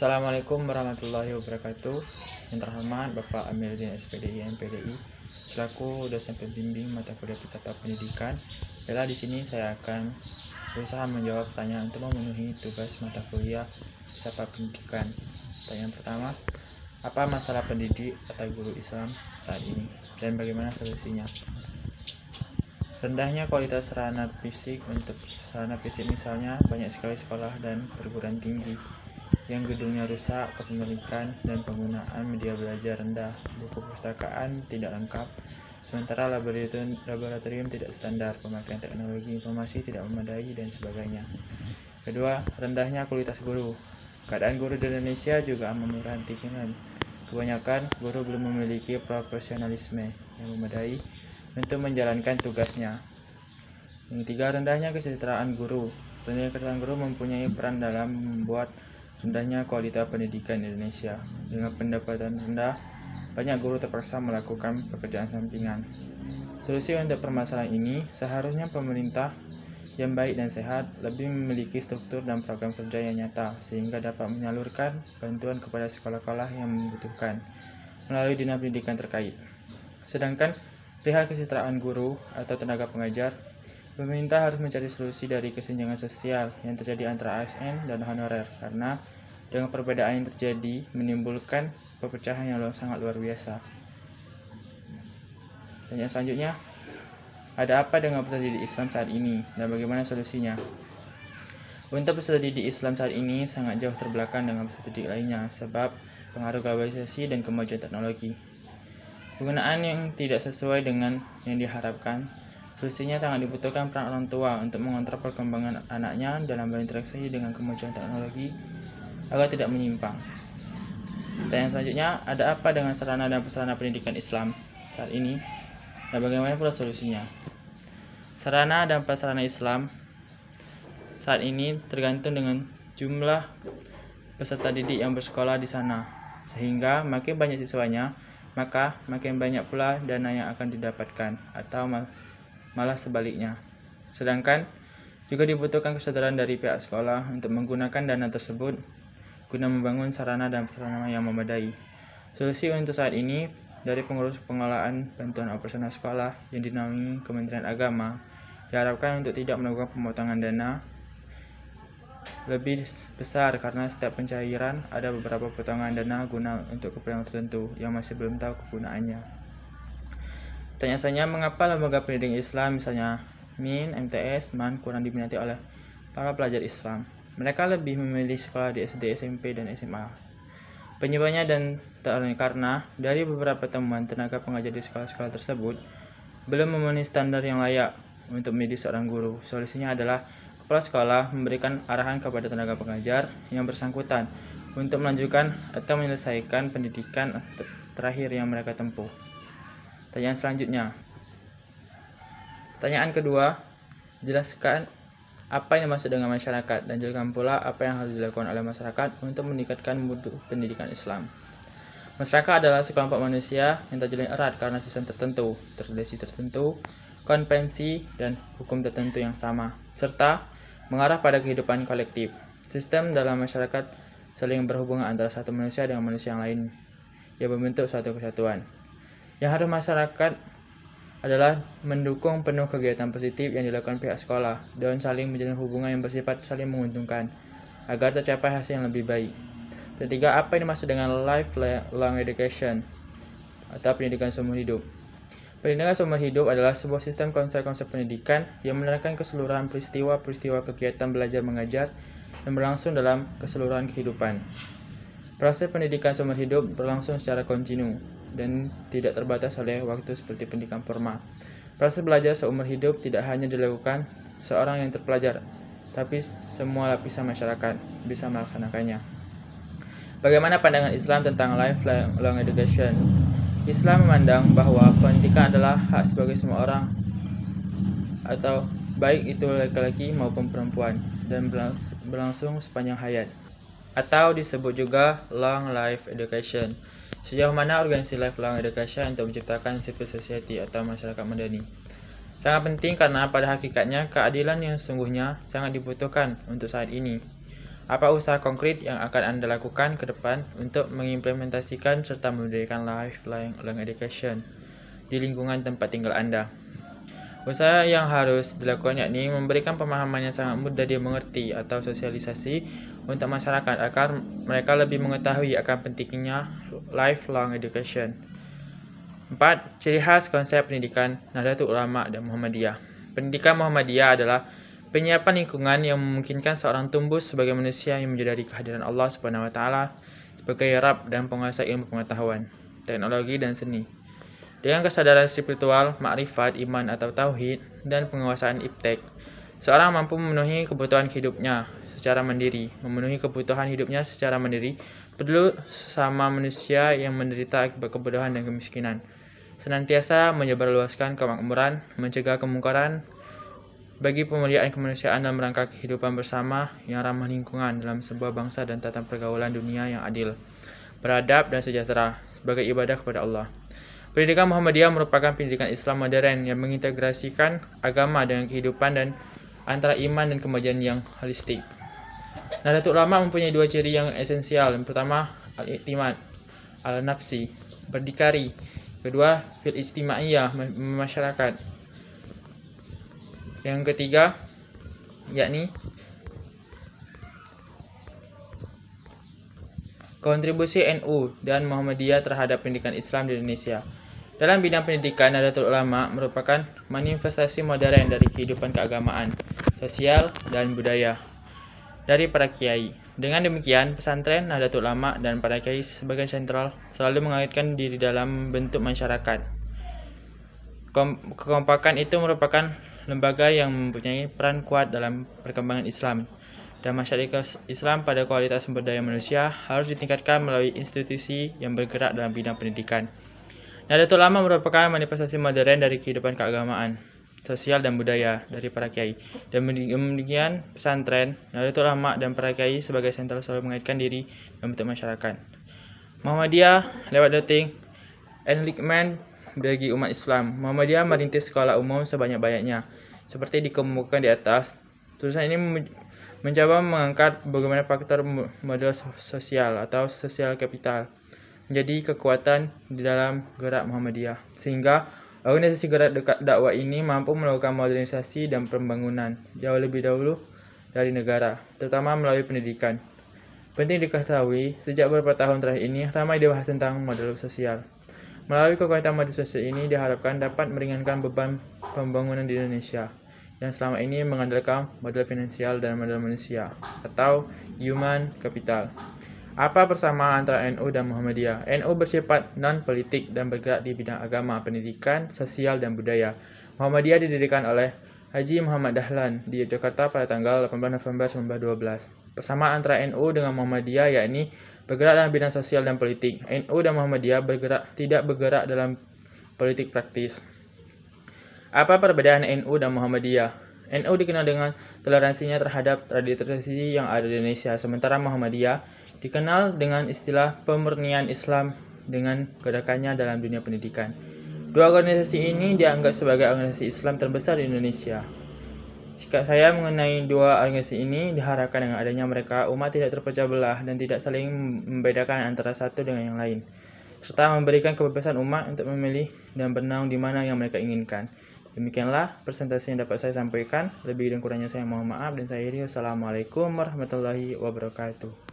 Assalamualaikum warahmatullahi wabarakatuh. Yang terhormat Bapak Amiruddin SPDI MPDI selaku dosen pembimbing mata kuliah Pusaka Pendidikan. Di sini saya akan berusaha menjawab pertanyaan untuk memenuhi tugas mata kuliah Pusaka Pendidikan. Pertanyaan pertama, apa masalah pendidik atau guru Islam saat ini dan bagaimana solusinya? Rendahnya kualitas sarana fisik. Untuk sarana fisik misalnya banyak sekali sekolah dan perguruan tinggi yang gedungnya rusak, kepemilikan dan penggunaan media belajar rendah, buku perpustakaan tidak lengkap, sementara laboratorium tidak standar, pemakaian teknologi informasi tidak memadai, dan sebagainya. Kedua, rendahnya kualitas guru. Keadaan guru di Indonesia juga memprihatinkan. Kebanyakan guru belum memiliki profesionalisme yang memadai untuk menjalankan tugasnya. Yang ketiga, rendahnya kesejahteraan guru. Rendahnya kesejahteraan guru mempunyai peran dalam membuat rendahnya kualitas pendidikan di Indonesia. Dengan pendapatan rendah, banyak guru terpaksa melakukan pekerjaan sampingan. Solusi untuk permasalahan ini, seharusnya pemerintah yang baik dan sehat lebih memiliki struktur dan program kerja yang nyata, sehingga dapat menyalurkan bantuan kepada sekolah-sekolah yang membutuhkan melalui dinas pendidikan terkait. Sedangkan perihal kesejahteraan guru atau tenaga pengajar, pemerintah harus mencari solusi dari kesenjangan sosial yang terjadi antara ASN dan honorer, karena dengan perbedaan yang terjadi menimbulkan perpecahan yang sangat luar biasa. Pertanyaan selanjutnya, ada apa dengan peserta didik Islam saat ini dan bagaimana solusinya? Untuk peserta didik Islam saat ini sangat jauh terbelakang dengan peserta didik lainnya sebab pengaruh globalisasi dan kemajuan teknologi. Penggunaan yang tidak sesuai dengan yang diharapkan. Solusinya sangat dibutuhkan peran orang tua untuk mengontrol perkembangan anaknya dalam berinteraksi dengan kemajuan teknologi agar tidak menyimpang. Pertanyaan selanjutnya, ada apa dengan sarana dan prasarana pendidikan Islam saat ini dan bagaimana pula solusinya? Sarana dan prasarana Islam saat ini tergantung dengan jumlah peserta didik yang bersekolah di sana, sehingga makin banyak siswanya, maka makin banyak pula dana yang akan didapatkan, atau malah sebaliknya. Sedangkan juga dibutuhkan kesadaran dari pihak sekolah untuk menggunakan dana tersebut guna membangun sarana dan prasarana yang memadai. Solusi untuk saat ini dari pengurus pengelolaan bantuan operasional sekolah yang dinaungi Kementerian Agama diharapkan untuk tidak melakukan pemotongan dana lebih besar, karena setiap pencairan ada beberapa potongan dana guna untuk keperluan tertentu yang masih belum tahu kegunaannya. Pertanyaan selanjutnya, mengapa lembaga pendidikan Islam misalnya MIN, MTS, MAN kurang diminati oleh para pelajar Islam? Mereka lebih memilih sekolah di SD, SMP, dan SMA. Penyebabnya dan tak lain karena dari beberapa temuan tenaga pengajar di sekolah-sekolah tersebut belum memenuhi standar yang layak untuk menjadi seorang guru. Solusinya adalah kepala sekolah memberikan arahan kepada tenaga pengajar yang bersangkutan untuk melanjutkan atau menyelesaikan pendidikan terakhir yang mereka tempuh. Pertanyaan selanjutnya. Pertanyaan kedua, jelaskan apa yang dimaksud dengan masyarakat dan jelaskan pula apa yang harus dilakukan oleh masyarakat untuk meningkatkan mutu pendidikan Islam. Masyarakat adalah sekelompok manusia yang terjalin erat karena sistem tertentu, tradisi tertentu, konvensi, dan hukum tertentu yang sama, serta mengarah pada kehidupan kolektif. Sistem dalam masyarakat saling berhubungan antara satu manusia dengan manusia yang lain, yang membentuk suatu kesatuan. Yang harus masyarakat adalah mendukung penuh kegiatan positif yang dilakukan pihak sekolah dan saling menjalin hubungan yang bersifat saling menguntungkan agar tercapai hasil yang lebih baik. Ketiga, apa yang dimaksud dengan lifelong education atau pendidikan seumur hidup? Pendidikan seumur hidup adalah sebuah sistem konsep-konsep pendidikan yang menerangkan keseluruhan peristiwa-peristiwa kegiatan belajar mengajar yang berlangsung dalam keseluruhan kehidupan. Proses pendidikan seumur hidup berlangsung secara kontinu dan tidak terbatas oleh waktu seperti pendidikan formal. Proses belajar seumur hidup tidak hanya dilakukan seorang yang terpelajar, tapi semua lapisan masyarakat bisa melaksanakannya. Bagaimana pandangan Islam tentang lifelong education? Islam memandang bahwa pendidikan adalah hak sebagai semua orang, atau baik itu laki-laki maupun perempuan, dan berlangsung sepanjang hayat, atau disebut juga long life education. Sejauh mana organisasi lifelong education untuk menciptakan civil society atau masyarakat madani? Sangat penting karena pada hakikatnya keadilan yang sesungguhnya sangat dibutuhkan untuk saat ini. Apa usaha konkret yang akan Anda lakukan ke depan untuk mengimplementasikan serta membudayakan lifelong education di lingkungan tempat tinggal Anda? Usaha yang harus dilakukan yakni memberikan pemahaman yang sangat mudah dimengerti atau sosialisasi untuk masyarakat agar mereka lebih mengetahui akan pentingnya lifelong education. 4. Ciri khas konsep pendidikan Nahdlatul Ulama dan Muhammadiyah. Pendidikan Muhammadiyah adalah penyiapan lingkungan yang memungkinkan seorang tumbuh sebagai manusia yang menyadari kehadiran Allah Subhanahu wa taala sebagai Rabb dan penguasa ilmu pengetahuan, teknologi dan seni. Dengan kesadaran spiritual, makrifat, iman atau tauhid, dan penguasaan iptek, seorang mampu memenuhi kebutuhan hidupnya secara mandiri, peduli sama manusia yang menderita akibat kebodohan dan kemiskinan, senantiasa menyebarluaskan kemakmuran, mencegah kemungkaran, bagi pemuliaan kemanusiaan dalam rangka kehidupan bersama yang ramah lingkungan dalam sebuah bangsa dan tata pergaulan dunia yang adil, beradab dan sejahtera sebagai ibadah kepada Allah. Pendidikan Muhammadiyah merupakan pendidikan Islam modern yang mengintegrasikan agama dengan kehidupan dan antara iman dan kemajuan yang holistik. Nahdlatul Ulama mempunyai dua ciri yang esensial. Yang pertama, al-i'timad al-nafsi, berdikari. Kedua, fil ijtimaiyah, masyarakat. Yang ketiga, yakni kontribusi NU dan Muhammadiyah terhadap pendidikan Islam di Indonesia. Dalam bidang pendidikan, Nahdlatul Ulama merupakan manifestasi modern dari kehidupan keagamaan, sosial, dan budaya dari para kiai. Dengan demikian, pesantren, Nahdlatul Ulama, dan para kiai sebagai sentral selalu mengaitkan diri dalam bentuk masyarakat. Kekompakan itu merupakan lembaga yang mempunyai peran kuat dalam perkembangan Islam, dan masyarakat Islam pada kualitas sumber daya manusia harus ditingkatkan melalui institusi yang bergerak dalam bidang pendidikan. Nahdlatul Ulama merupakan manifestasi modern dari kehidupan keagamaan, sosial dan budaya dari para kiai. Dan demikian pesantren, Nahdlatul Ulama dan para kiai sebagai sentral selalu mengaitkan diri dalam bentuk masyarakat. Muhammadiyah lewat dating enlightenment bagi umat Islam. Muhammadiyah merintis sekolah umum sebanyak-banyaknya. Seperti dikemukakan di atas, tulisan ini mencoba mengangkat bagaimana faktor model sosial atau sosial kapital menjadi kekuatan di dalam gerak Muhammadiyah, sehingga organisasi gerak dakwah ini mampu melakukan modernisasi dan pembangunan jauh lebih dahulu dari negara, terutama melalui pendidikan. Penting diketahui, sejak beberapa tahun terakhir ini ramai dibahas tentang model sosial. Melalui kekuatan model sosial ini diharapkan dapat meringankan beban pembangunan di Indonesia yang selama ini mengandalkan model finansial dan model manusia atau human capital. Apa persamaan antara NU dan Muhammadiyah? NU bersifat non-politik dan bergerak di bidang agama, pendidikan, sosial, dan budaya. Muhammadiyah didirikan oleh Haji Muhammad Dahlan di Jakarta pada tanggal 18 November 1912. Persamaan antara NU dengan Muhammadiyah yakni bergerak dalam bidang sosial dan politik. NU dan Muhammadiyah tidak bergerak dalam politik praktis. Apa perbedaan NU dan Muhammadiyah? NU dikenal dengan toleransinya terhadap tradisi yang ada di Indonesia, sementara Muhammadiyah dikenal dengan istilah pemurnian Islam dengan gerakannya dalam dunia pendidikan. Dua organisasi ini dianggap sebagai organisasi Islam terbesar di Indonesia. Sikap saya mengenai dua organisasi ini diharapkan dengan adanya mereka, umat tidak terpecah belah dan tidak saling membedakan antara satu dengan yang lain, serta memberikan kebebasan umat untuk memilih dan bernaung di mana yang mereka inginkan. Demikianlah presentasi yang dapat saya sampaikan. Lebih dan kurangnya saya mohon maaf dan saya akhiri. Wassalamualaikum warahmatullahi wabarakatuh.